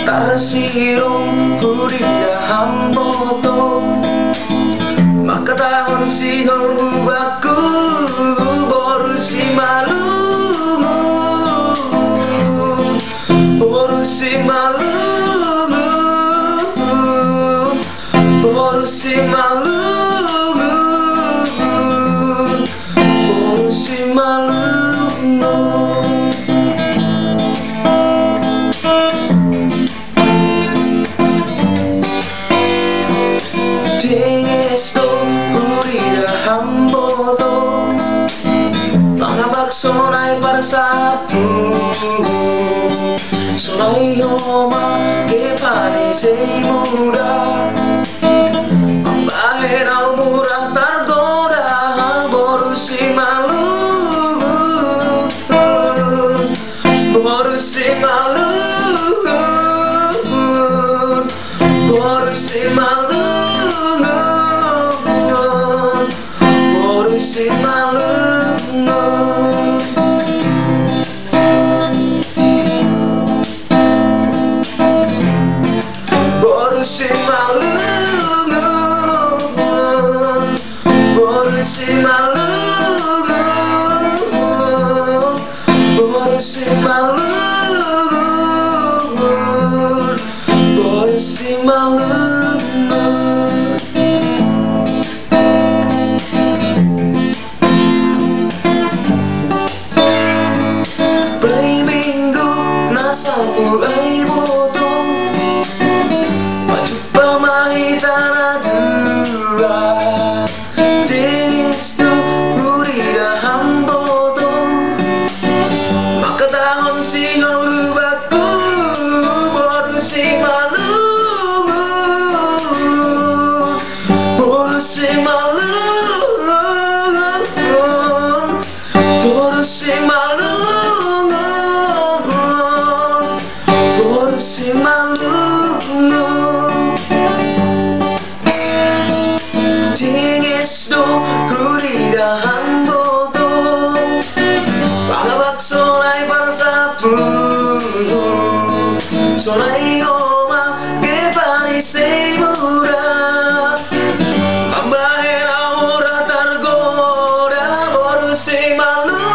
Tarsirong huriya hamboto maka tahun sinol bubaku borusi malumu borusi malumu borusi malumu borusi malumu. Sonai para sapu sonai yoma ke pani sei muda ambahe nau murah targoda borusi malu borusi malu borusi malu borusi malu. Borusi malumu, borusi malumu, borusi malumu, borusi malumu. Bay minggu nasa mulai potong tanah dua jenis tu huriya hamboto maka tahun sinol lubaku borusi malumu borusi malumu borusi malumu borusi malumu. Jingesto huriya hamboto palabak sonai para sapu sonai oma ke pani sei muda ambahe naura targoda borusi malu